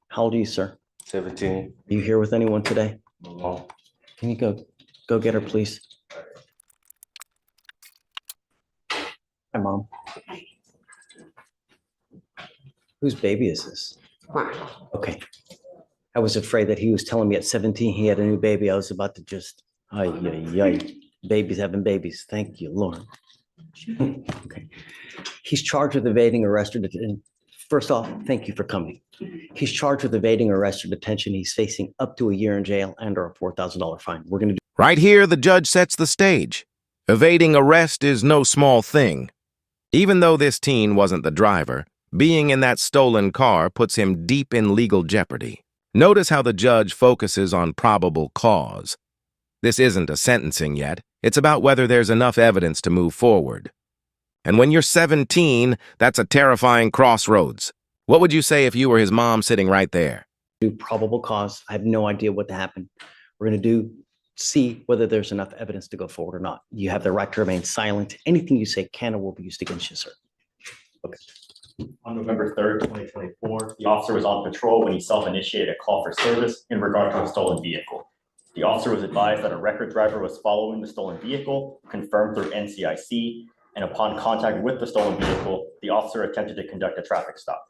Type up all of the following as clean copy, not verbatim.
How old are you, sir? 17. Are you here with anyone today? No. Can you go get her, please? Hi, Mom. Whose baby is this? Okay. I was afraid that he was telling me at 17 he had a new baby. I was about to just, babies having babies. Thank you, Lord. Okay. He's charged with evading arrest or detention. First off, thank you for coming. He's charged with evading arrest or detention. He's facing up to a year in jail and or a $4,000 fine. We're going to do. Right here, the judge sets the stage. Evading arrest is no small thing. Even though this teen wasn't the driver, being in that stolen car puts him deep in legal jeopardy. Notice how the judge focuses on probable cause. This isn't a sentencing yet. It's about whether there's enough evidence to move forward. And when you're 17, that's a terrifying crossroads. What would you say if you were his mom sitting right there? Do probable cause. I have no idea what happened. We're going to see whether there's enough evidence to go forward or not. You have the right to remain silent. Anything you say can or will be used against you, sir. Okay. On November 3rd, 2024, the officer was on patrol when he self-initiated a call for service in regard to a stolen vehicle. The officer was advised that a record driver was following the stolen vehicle, confirmed through NCIC, and upon contact with the stolen vehicle, the officer attempted to conduct a traffic stop.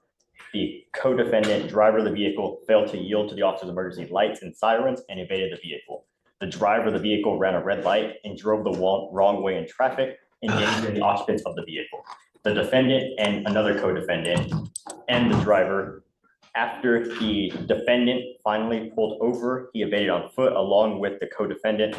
The co-defendant, driver of the vehicle, failed to yield to the officer's emergency lights and sirens and evaded the vehicle. The driver of the vehicle ran a red light and drove the wrong way in traffic, endangering the occupants of the vehicle. The defendant and another co-defendant and the driver, after the defendant finally pulled over, he evaded on foot along with the co-defendant.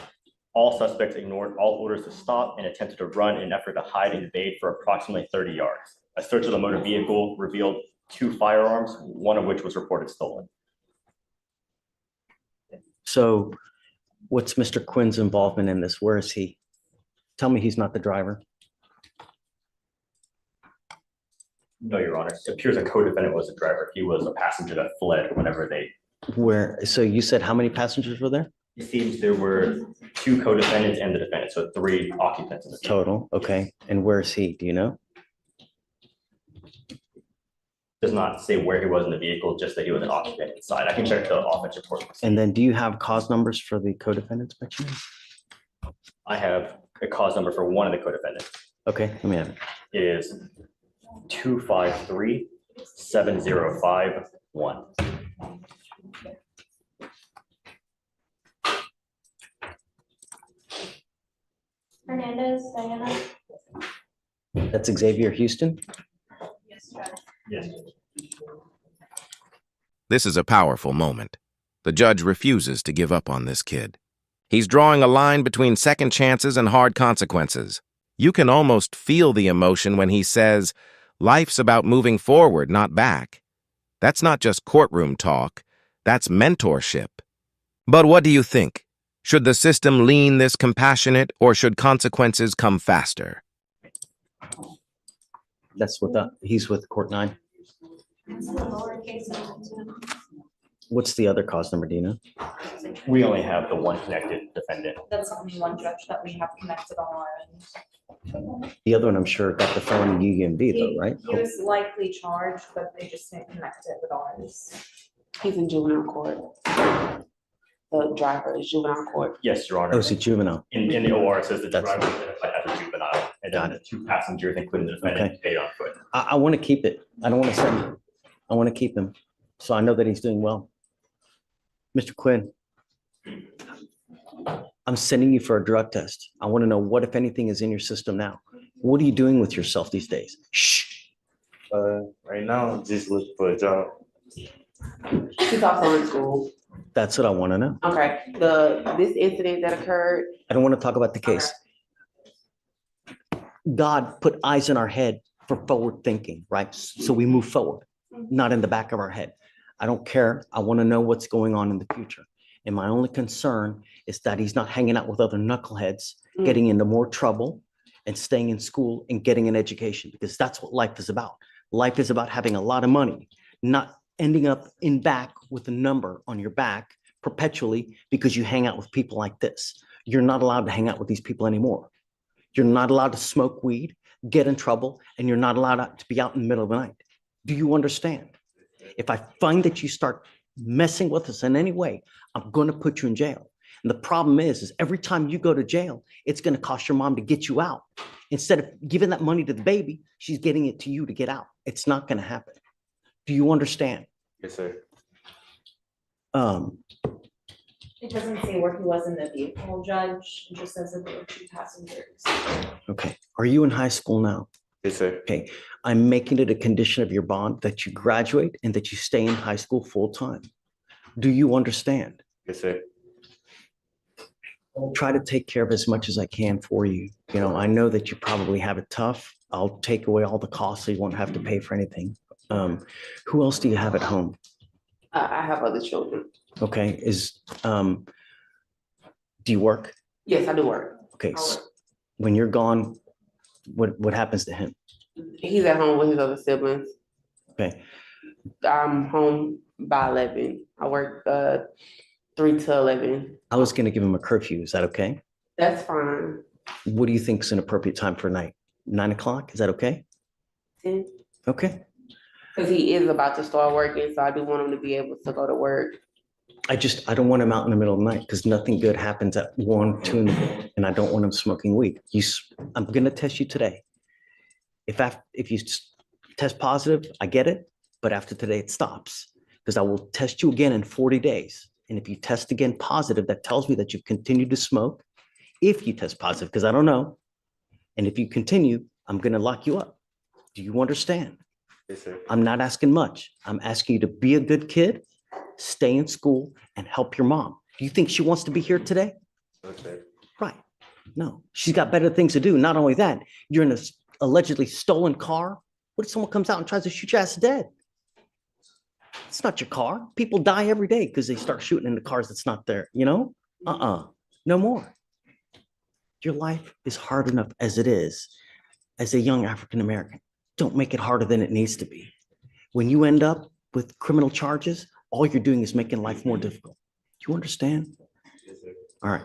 All suspects ignored all orders to stop and attempted to run in an effort to hide and evade for approximately 30 yards. A search of the motor vehicle revealed 2 firearms, one of which was reported stolen. So what's Mr. Quinn's involvement in this? Where is he? Tell me he's not the driver. No, Your Honor. It appears a co-defendant was the driver. He was a passenger that fled whenever they. Where? So you said how many passengers were there? It seems there were 2 co-defendants and the defendant, so 3 occupants in the vehicle. Total. Okay. And where is he? Do you know? Does not say where he was in the vehicle, just that he was an occupant inside. I can check the offense report. And then do you have cause numbers for the co-defendants by chance? I have a cause number for one of the co-defendants. Okay, let me have it. It is 253-7051. Hernandez, Diana. That's Xavier Houston. Yes, Judge. Yes. This is a powerful moment. The judge refuses to give up on this kid. He's drawing a line between second chances and hard consequences. You can almost feel the emotion when he says, "Life's about moving forward, not back." That's not just courtroom talk, that's mentorship. But what do you think? Should the system lean this compassionate, or should consequences come faster? That's what he's with court 9. It's the lowercase section. What's the other cause number? Do you know? We only have the one connected defendant. That's only one judge that we have connected on our end. The other one, I'm sure, got the felony UUMB though, right? He was likely charged, but they just didn't connect it with ours. He's in juvenile court. The driver is juvenile court. Yes, Your Honor. Oh, it's a juvenile. In the OR, it says the That's- driver was identified as a juvenile, and then the 2 passengers, including the defendant, paid on foot. I want to keep it. I don't want to send him. I want to keep him. So I know that he's doing well. Mr. Quinn, I'm sending you for a drug test. I want to know what, if anything, is in your system now. What are you doing with yourself these days? Shh. Right now, just looking for a job. He's also in school. That's what I want to know. Okay, this incident that occurred. I don't want to talk about the case. God put eyes in our head for forward thinking, right? So we move forward, not in the back of our head. I don't care. I want to know what's going on in the future. And my only concern is that he's not hanging out with other knuckleheads, getting into more trouble and staying in school and getting an education, because that's what life is about. Life is about having a lot of money, not ending up in back with a number on your back perpetually because you hang out with people like this. You're not allowed to hang out with these people anymore. You're not allowed to smoke weed, get in trouble, and you're not allowed to be out in the middle of the night. Do you understand? If I find that you start messing with us in any way, I'm going to put you in jail. And the problem is every time you go to jail, it's going to cost your mom to get you out. Instead of giving that money to the baby, she's getting it to you to get out. It's not going to happen. Do you understand? Yes, sir. It doesn't say where he was in the vehicle, Judge. It just says that there were 2 passengers. Okay. Are you in high school now? Yes, sir. Okay. I'm making it a condition of your bond that you graduate and that you stay in high school full time. Do you understand? Yes, sir. I'll try to take care of as much as I can for you. You know, I know that you probably have it tough. I'll take away all the costs so you won't have to pay for anything. Who else do you have at home? I have other children. Okay, do you work? Yes, I do work. Okay, I work. when you're gone, what happens to him? He's at home with his other siblings. Okay, I'm home by 11. I work 3 to 11. I was gonna give him a curfew. Is that okay? That's fine. What do you think is an appropriate time for night? 9 o'clock? Is that okay? 10. Okay. Because he is about to start working, so I do want him to be able to go to work. I don't want him out in the middle of the night because nothing good happens at 1, 2 in the morning, and I don't want him smoking weed. I'm gonna test you today. If you test positive, I get it, but after today it stops because I will test you again in 40 days. And if you test again positive, that tells me that you've continued to smoke. If you test positive, because I don't know, and if you continue, I'm gonna lock you up. Do you understand? Yes, sir. I'm not asking much. I'm asking you to be a good kid, stay in school, and help your mom. Do you think she wants to be here today? Okay. Right. No, she's got better things to do. Not only that, you're in a allegedly stolen car. What if someone comes out and tries to shoot your ass dead? It's not your car. People die every day because they start shooting into cars that's not there, you know? No more. Your life is hard enough as it is as a young African American. Don't make it harder than it needs to be. When you end up with criminal charges, all you're doing is making life more difficult. Do you understand? Yes, sir. All right.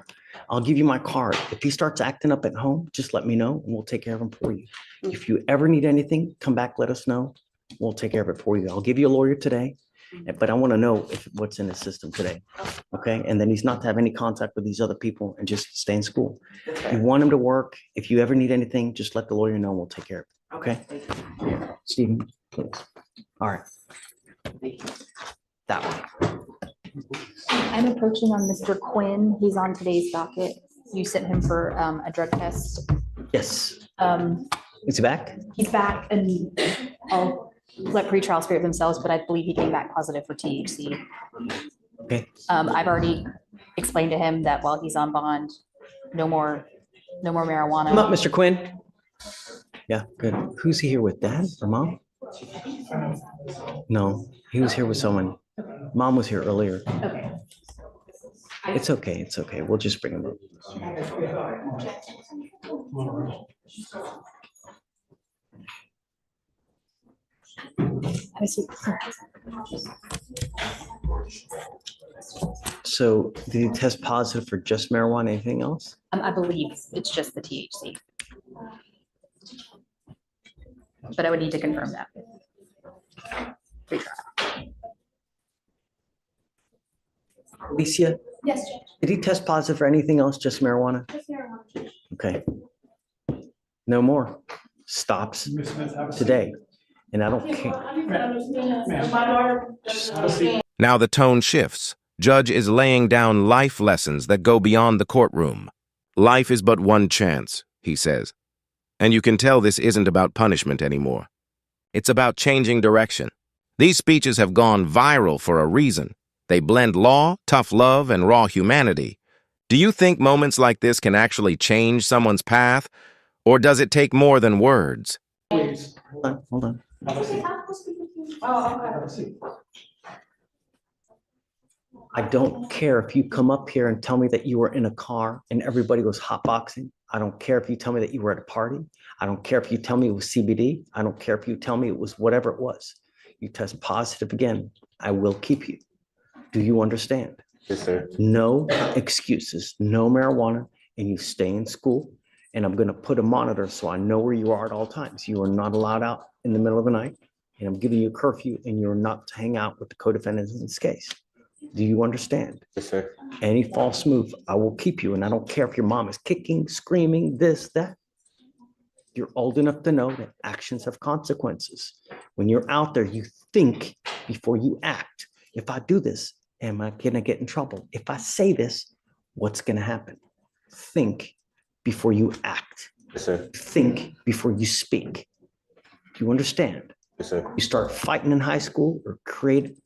I'll give you my card. If he starts acting up at home, just let me know and we'll take care of him for you. If you ever need anything, come back, let us know. We'll take care of it for you. I'll give you a lawyer today, but I want to know what's in his system today. Okay. And then he's not to have any contact with these other people and just stay in school. You want him to work. If you ever need anything, just let the lawyer know. We'll take care of it. Okay. Stephen, please. All right. That one. I'm approaching on Mr. Quinn. He's on today's docket. You sent him for a drug test. Yes. Um, Is he back? He's back and I'll let pretrial speak for themselves, but I believe he came back positive for THC. Okay. I've already explained to him that while he's on bond, no more Come up, marijuana. Mr. Quinn. Yeah, good. Who's he here with? Dad or mom? No, he was here with someone. Mom was here earlier. Okay. It's okay. It's okay. We'll just bring him up. I see. So did he test positive for just marijuana? Anything else? I believe it's just the THC. But I would need to confirm that. Pretrial. Alicia, Yes, Judge. did he test positive for anything else? Just marijuana? Just marijuana, Judge. Okay. No more. Stops today. And I don't care. Now the tone shifts. Judge is laying down life lessons that go beyond the courtroom. Life is but one chance, he says. And you can tell this isn't about punishment anymore. It's about changing direction. These speeches have gone viral for a reason. They blend law, tough love, and raw humanity. Do you think moments like this can actually change someone's path? Or does it take more than words? Hold on, hold on. I don't care if you come up here and tell me that you were in a car and everybody was hotboxing. I don't care if you tell me that you were at a party. I don't care if you tell me it was CBD. I don't care if you tell me it was whatever it was. You test positive again, I will keep you. Do you understand? Yes, sir. No excuses, no marijuana, and you stay in school. And I'm going to put a monitor so I know where you are at all times. You are not allowed out in the middle of the night, and I'm giving you a curfew and you're not to hang out with the co-defendants in this case. Do you understand? Yes, sir. Any false move, I will keep you. And I don't care if your mom is kicking, screaming, this, that. You're old enough to know that actions have consequences. When you're out there, you think before you act. If I do this, am I going to get in trouble? If I say this, what's going to happen? Think before you act. Yes, sir. Think before you speak. Do you understand? Yes, sir. You start fighting in high school or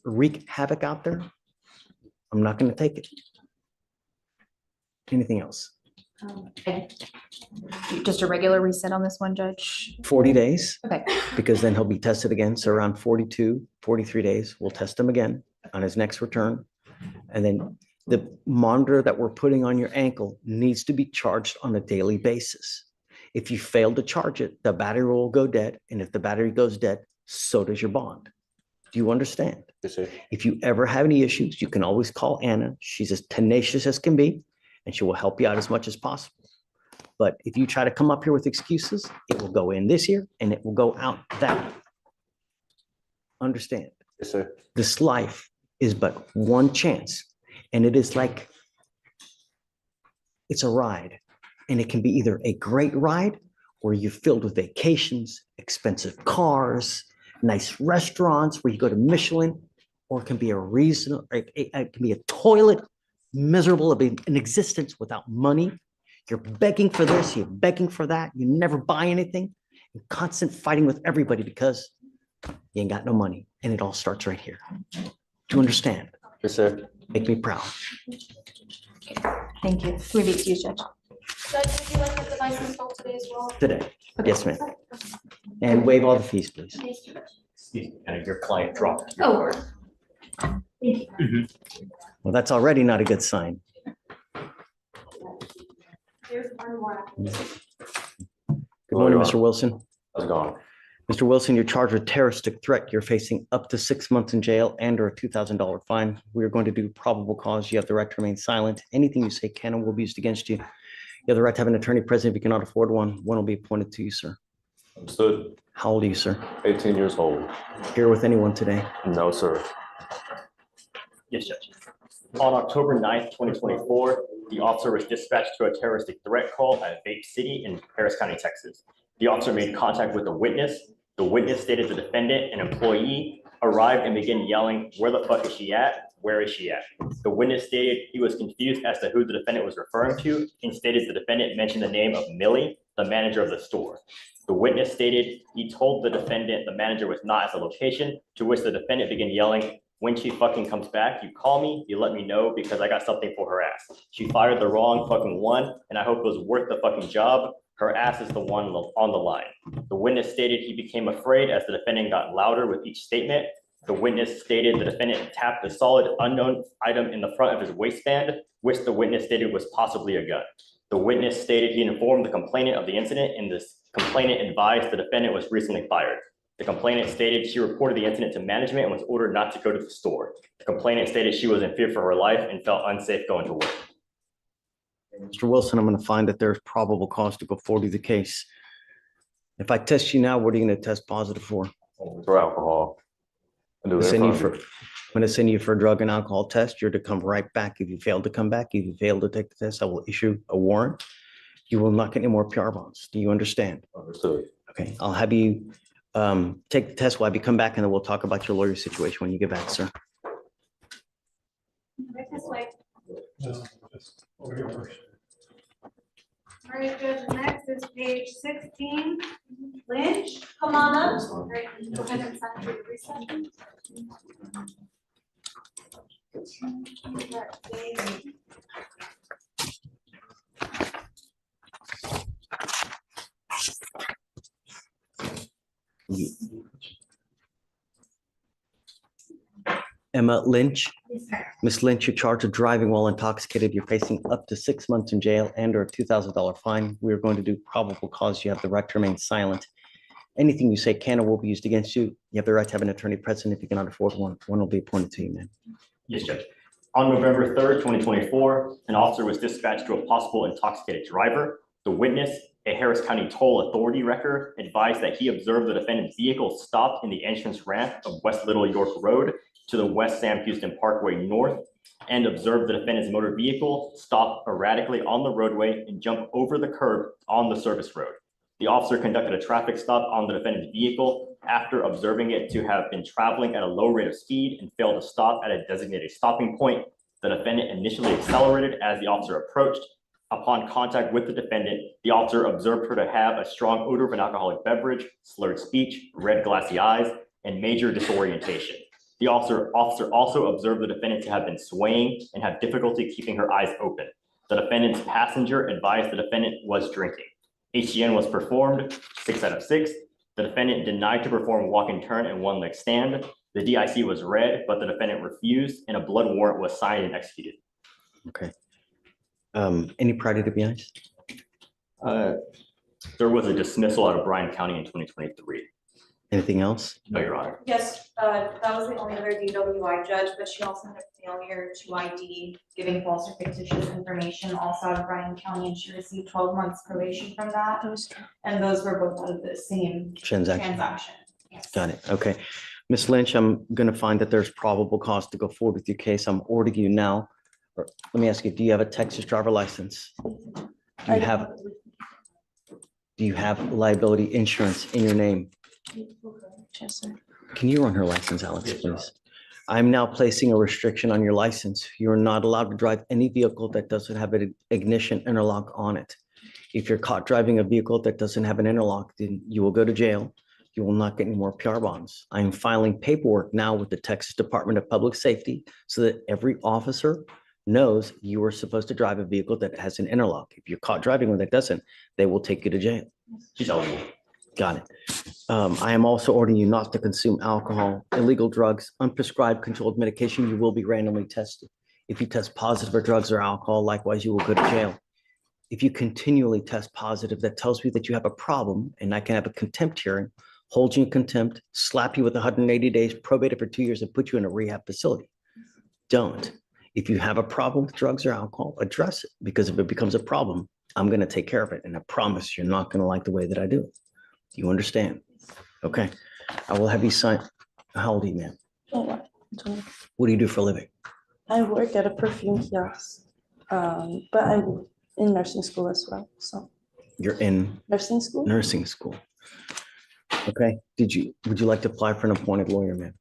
wreak havoc out there, I'm not going to take it. Anything else? Just a regular reset on this one, Judge? 40 days, Okay, because then he'll be tested again. So around 42, 43 days, we'll test him again on his next return. And then the monitor that we're putting on your ankle needs to be charged on a daily basis. If you fail to charge it, the battery will go dead. And if the battery goes dead, so does your bond. Do you understand? Yes, sir. If you ever have any issues, you can always call Anna. She's as tenacious as can be, and she will help you out as much as possible. But if you try to come up here with excuses, it will go in this year and it will go out that year. Understand? Yes, sir. This life is but one chance, and it is like it's a ride, and it can be either a great ride where you're filled with vacations, expensive cars, nice restaurants where you go to Michelin, or it can be a reason, it can be a toilet, miserable of an existence without money. You're begging for this, you're begging for that, you never buy anything, and constant fighting with everybody because you ain't got no money, and it all starts right here. Do you understand? Yes, sir. Make me proud. thank you. Can we be excused, Judge? Judge, would you like the device installed today as well? Today. Yes, ma'am. And waive all the fees, please. Thank you. Excuse me, and your client dropped. Oh. Thank you. Well, that's already not a good sign. Here's one more. Good morning, Mr. Wilson. How's it going? Mr. Wilson, you're charged with terroristic threat. You're facing up to 6 months in jail and or a $2,000 fine. We are going to do probable cause. You have the right to remain silent. Anything you say can and will be used against you. You have the right to have an attorney present. If you cannot afford one, one will be appointed to you, sir. Understood. How old are you, sir? 18 years old. Here with anyone today? No, sir. Yes, Judge. On October 9th, 2024, the officer was dispatched to a terroristic threat call at Vape City in Harris County, Texas. The officer made contact with a witness. The witness stated the defendant, an employee, arrived and began yelling, "Where the fuck is she at? Where is she at?" The witness stated he was confused as to who the defendant was referring to and stated the defendant mentioned the name of Millie, the manager of the store. The witness stated he told the defendant the manager was not at the location, to which the defendant began yelling, "When she fucking comes back, you call me, you let me know because I got something for her ass. She fired the wrong fucking one, and I hope it was worth the fucking job. Her ass is the one on the line." The witness stated he became afraid as the defendant got louder with each statement. The witness stated the defendant tapped a solid unknown item in the front of his waistband, which the witness stated was possibly a gun. The witness stated he informed the complainant of the incident, and this complainant advised the defendant was recently fired. The complainant stated she reported the incident to management and was ordered not to go to the store. The complainant stated she was in fear for her life and felt unsafe going to work. Mr. Wilson, I'm going to find that there's probable cause to go forward with the case. If I test you now, what are you going to test positive for? For alcohol. I do I'm it in going front of you. to send you for a drug and alcohol test. You're to come right back. If you fail to come back, if you fail to take the test, I will issue a warrant. You will not get any more PR bonds. Do you understand? Understood. Okay, I'll have you take the test while you come back, and then we'll talk about your lawyer situation when you get back, sir. Right this way. All right, Judge, next is page 16. Lynch, come on up. All right, go ahead and sign for your reset. Emma Lynch. Yes, sir. Ms. Lynch, you're charged with driving while intoxicated. You're facing up to 6 months in jail and or a $2,000 fine. We are going to do probable cause. You have the right to remain silent. Anything you say can or will be used against you. You have the right to have an attorney present. If you cannot afford one, one will be appointed to you, man. Yes, Judge. On November 3rd, 2024, an officer was dispatched to a possible intoxicated driver. The witness, a Harris County Toll Authority record advised that he observed the defendant's vehicle stopped in the entrance ramp of West Little York Road to the West Sam Houston Parkway North, and observed the defendant's motor vehicle stop erratically on the roadway and jump over the curb on the service road. The officer conducted a traffic stop on the defendant's vehicle after observing it to have been traveling at a low rate of speed and failed to stop at a designated stopping point. The defendant initially accelerated as the officer approached. Upon contact with the defendant, the officer observed her to have a strong odor of an alcoholic beverage, slurred speech, red glassy eyes, and major disorientation. The officer also observed the defendant to have been swaying and have difficulty keeping her eyes open. The defendant's passenger advised the defendant was drinking. HGN was performed 6 out of 6. The defendant denied to perform walk and turn and one leg stand. The DIC was read, but the defendant refused, and a blood warrant was signed and executed. Okay. Any prior to be honest? There was a dismissal out of Bryan County in 2023. Anything else? No, Your Honor. Yes, that was the only other DWI judge, but she also had a failure to ID, giving false or fictitious information, also out of Bryan County, and she received 12 months probation from that. And those were both out of the same transaction. Yes. Got it. Okay. Ms. Lynch, I'm going to find that there's probable cause to go forward with your case. I'm ordering you now. Or let me ask you, do you have a Texas driver license? Do you have liability insurance in your name? Can you run her license, Alex, please? I'm now placing a restriction on your license. You're not allowed to drive any vehicle that doesn't have an ignition interlock on it. If you're caught driving a vehicle that doesn't have an interlock, then you will go to jail. You will not get any more PR bonds. I am filing paperwork now with the Texas Department of Public Safety so that every officer knows you are supposed to drive a vehicle that has an interlock. If you're caught driving one that doesn't, they will take you to jail. She's eligible. Got it. I am also ordering you not to consume alcohol, illegal drugs, unprescribed controlled medication. You will be randomly tested. If you test positive for drugs or alcohol, likewise, you will go to jail. If you continually test positive, that tells me that you have a problem, and I can have a contempt hearing, hold you in contempt, slap you with 180 days, probate it for 2 years, and put you in a rehab facility. Don't. If you have a problem with drugs or alcohol, address it, because if it becomes a problem, I'm going to take care of it. And I promise you're not going to like the way that I do it. Do you understand? Okay. I will have you sign. How old are you, ma'am? What do you do for a living? I work at a perfume kiosk, but I'm in nursing school as well. So You're in nursing school. nursing school. Okay. Would you like to apply for an appointed lawyer, ma'am?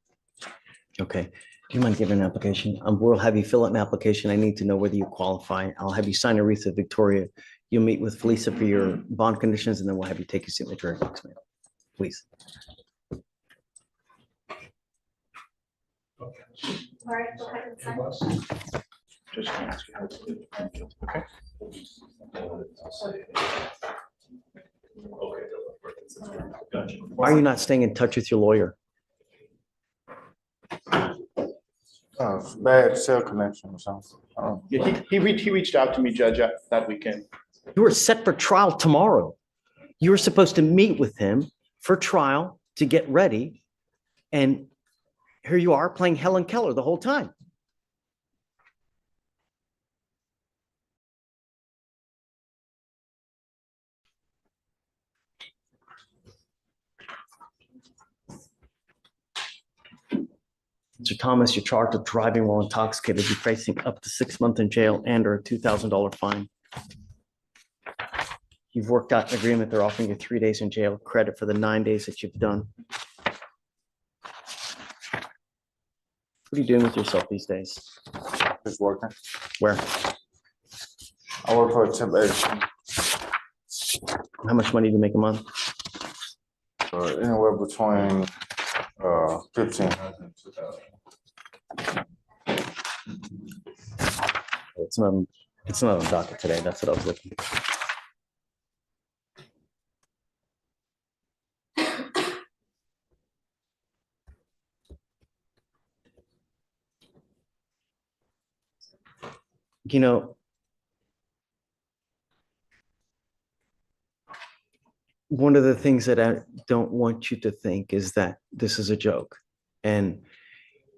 Okay. Do you mind giving an application? We'll have you fill out an application. I need to know whether you qualify. I'll have you sign Aretha Victoria. You'll meet with Fleischer for your bond conditions, and then we'll have you take your signature and box, ma'am. Please. All right, go ahead and sign. Just gonna ask you how to do it. Okay. Gotcha. Why are you not staying in touch with your lawyer? Bad cell connection or something. Yeah, he reached out to me, Judge, that weekend. You were set for trial tomorrow. You were supposed to meet with him for trial to get ready. And here you are playing Helen Keller the whole time. Mr. Thomas, you're charged with driving while intoxicated. You're facing up to 6 months in jail and or a $2,000 fine. You've worked out an agreement. They're offering you 3 days in jail, credit for the 9 days that you've done. What are you doing with yourself these days? Just working. Where? I work for a temp agency. How much money do you make a month? Anywhere between 1500. It's not on docket today. That's what I was looking for. You know, one of the things that I don't want you to think is that this is a joke. And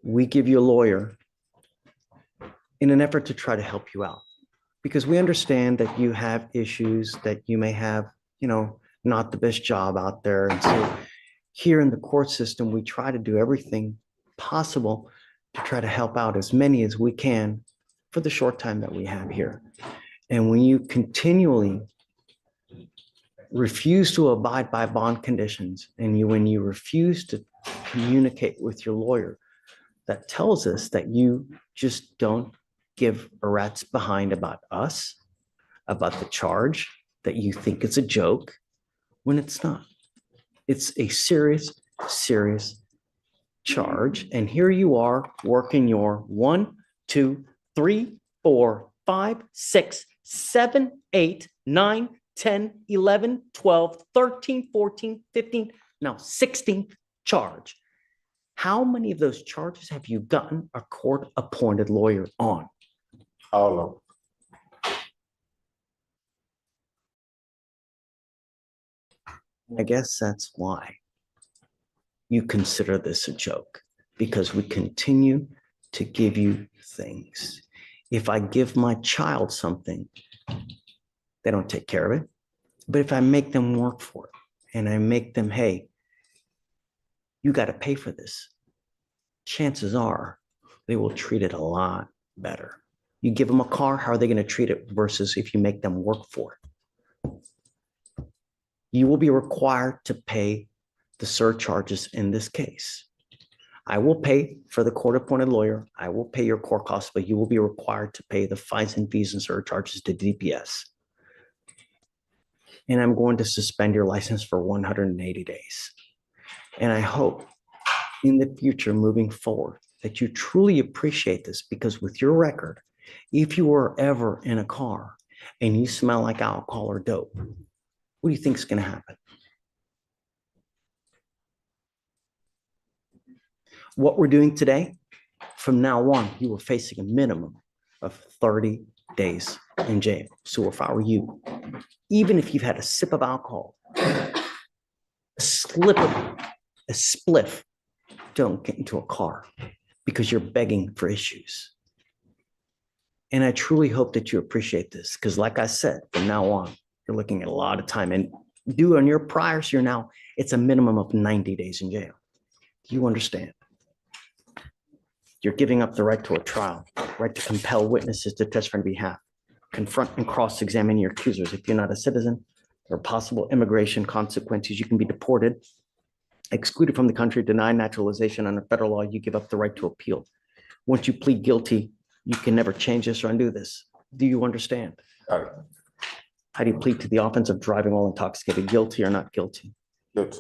we give you a lawyer in an effort to try to help you out. Because we understand that you have issues, that you may have not the best job out there. And so here in the court system, we try to do everything possible to try to help out as many as we can for the short time that we have here. And when you continually refuse to abide by bond conditions and when you refuse to communicate with your lawyer, that tells us that you just don't give a rat's behind about us, about the charge, that you think it's a joke when it's not. It's a serious, serious charge. And here you are working your 1, 2, 3, 4, 5, 6, 7, 8, 9, 10, 11, 12, 13, 14, 15, now 16th charge. How many of those charges have you gotten a court-appointed lawyer on? All of I guess that's why you consider this a joke, because we continue to give you things. If I give my child something, they don't take care of it. But if I make them work for it and I make them, hey, you got to pay for this, chances are they will treat it a lot better. You give them a car, how are they going to treat it versus if you make them work for it? You will be required to pay the surcharges in this case. I will pay for the court-appointed lawyer. I will pay your court costs, but you will be required to pay the fines and fees and surcharges to DPS. And I'm going to suspend your license for 180 days. And I hope in the future, moving forward, that you truly appreciate this, because with your record, if you were ever in a car and you smell like alcohol or dope, what do you think is going to happen? What we're doing today, from now on, you are facing a minimum of 30 days in jail. So if I were you, even if you've had a sip of alcohol, a spliff, don't get into a car because you're begging for issues. And I truly hope that you appreciate this, because like I said, from now on, you're looking at a lot of time. And due on your priors, it's a minimum of 90 days in jail. Do you understand? You're giving up the right to a trial, right to compel witnesses to testify on behalf, confront and cross-examine your accusers. If you're not a citizen, there are possible immigration consequences. You can be deported, excluded from the country, denied naturalization. Under federal law, you give up the right to appeal. Once you plead guilty, you can never change this or undo this. Do you understand? All right. How do you plead to the offense of driving while intoxicated? Guilty or not guilty? Good.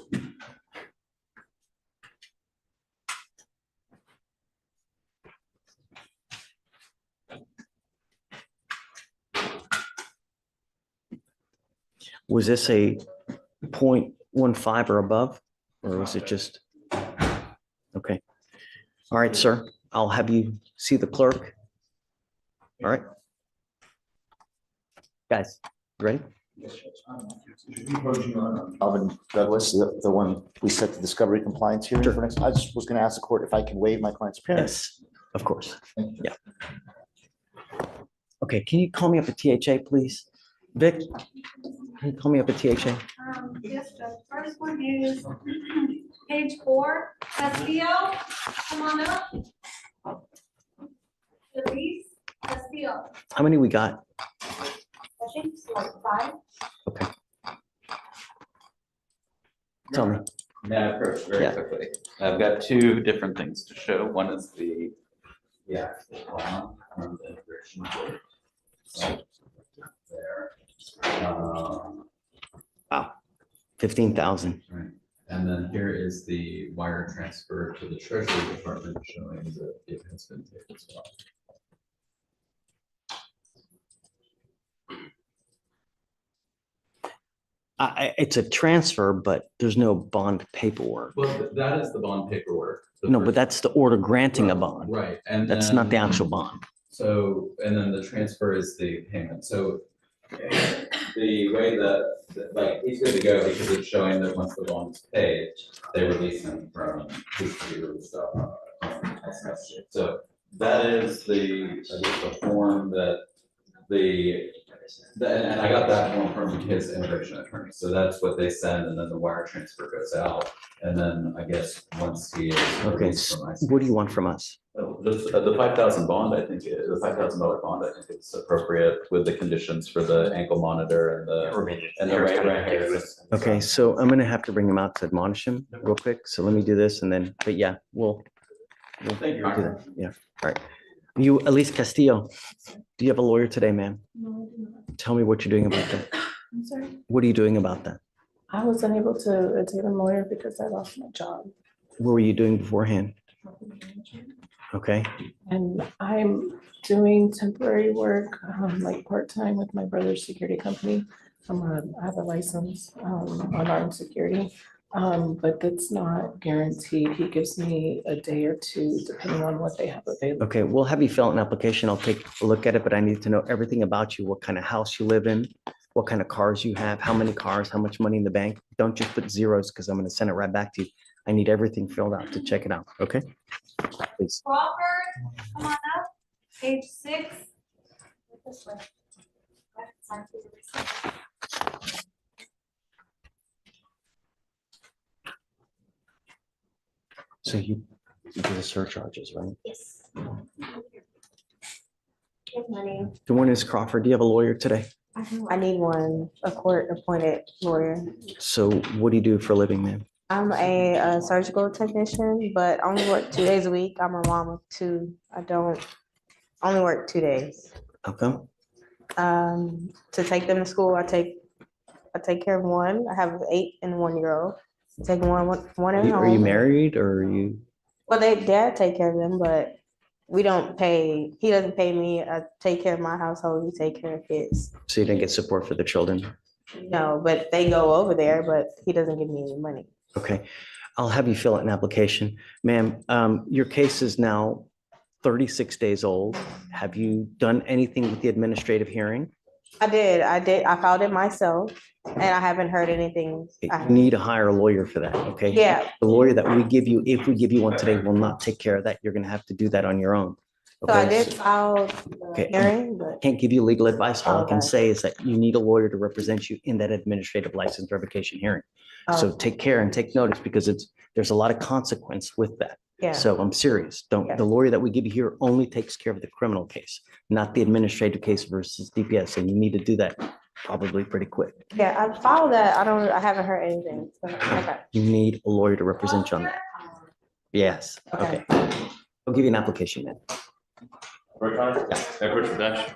Was this a 0.15 or above, or was it just? Okay. All right, sir. I'll have you see the clerk. All right. Guys, ready? Alvin Douglas, the one we set the discovery compliance hearing Sure. for next. I just was going to ask the court if I can waive my client's appearance. Yes, of course. Yeah. Okay, can you call me up at THA, please? Vic, can you call me up at THA? Yes, the first one is page 4, Castillo, come on up. Elise Castillo, How many we got? I think it's like 5. Okay. Tell me. May I approach very Yeah. quickly? I've got two different things to show. One is the actual plan from the immigration court. So, there. Wow, 15,000. Right. And then here is the wire transfer to the Treasury Department showing that it has been paid as well. It's a transfer, but there's no bond paperwork. Well, that is the bond paperwork. No, but that's the order granting a bond. Right, and That's not the actual bond. So, and then the transfer is the payment. So the way that, like, he's good to go because it's showing that once the bond is paid, they release him from his stuff. So that is the form that the And I got that one from his immigration attorney, so that's what they send, and then the wire transfer goes out. And then I guess once he is Okay, released from ICE. what do you want from us? Just the 5,000 bond, I think, the $5,000 bond, I think it's appropriate with the conditions for the ankle monitor and the right hairs. Okay, so I'm gonna have to bring him out to admonish him real quick. So let me do this and then, but yeah, we'll Thank you. do that. Yeah, all right. You, Elise Castillo, do you have a lawyer today, ma'am? Tell me what you're doing about that. I'm sorry. What are you doing about that? I was unable to attain a lawyer because I lost my job. What were you doing beforehand? Okay, And I'm doing temporary work, like part-time with my brother's security company. I have a license, on armed security, but that's not guaranteed. He gives me a day or two, depending on what they have available. okay, we'll have you fill out an application. I'll take a look at it, but I need to know everything about you, what kind of house you live in, what kind of cars you have, how many cars, how much money in the bank. Don't just put zeros because I'm gonna send it right back to you. I need everything filled out to check it out, okay? Please. Crawford, come on up, page 6. This way. Sign for the receipt. So you do the surcharges, right? Yes. Good morning. Good morning, Ms. Crawford. Do you have a lawyer today? I need one, a court-appointed lawyer. So what do you do for a living, ma'am? I'm a surgical technician, but I only work 2 days a week. I'm a mom of 2. I don't only work 2 days. How come? To take them to school, I take care of one. I have an 8 and 1-year-old. Take one at home. Are you married or are you? Well, dad take care of them, but we don't pay. He doesn't pay me. I take care of my household. We take care of his. So you didn't get support for the children? No, but they go over there, but he doesn't give me any money. Okay, I'll have you fill out an application. Ma'am, your case is now 36 days old. Have you done anything with the administrative hearing? I did. I filed it myself and I haven't heard anything. You need to hire a lawyer for that, okay? Yeah. The lawyer that we give you, if we give you one today, will not take care of that. You're gonna have to do that on your own. So I Okay? did file Okay. the hearing, but Can't give you legal advice. All I can Okay. say is that you need a lawyer to represent you in that administrative license revocation hearing. So take care and take notice because there's a lot of consequence with that. yeah. So I'm serious. The lawyer that we give you here only takes care of the criminal case, not the administrative case versus DPS. And you need to do that probably pretty quick. Yeah, I filed that. I haven't heard anything. So, okay. You need a lawyer to represent you on that. Yes, okay. I'll give you an application then. Can I put your dash?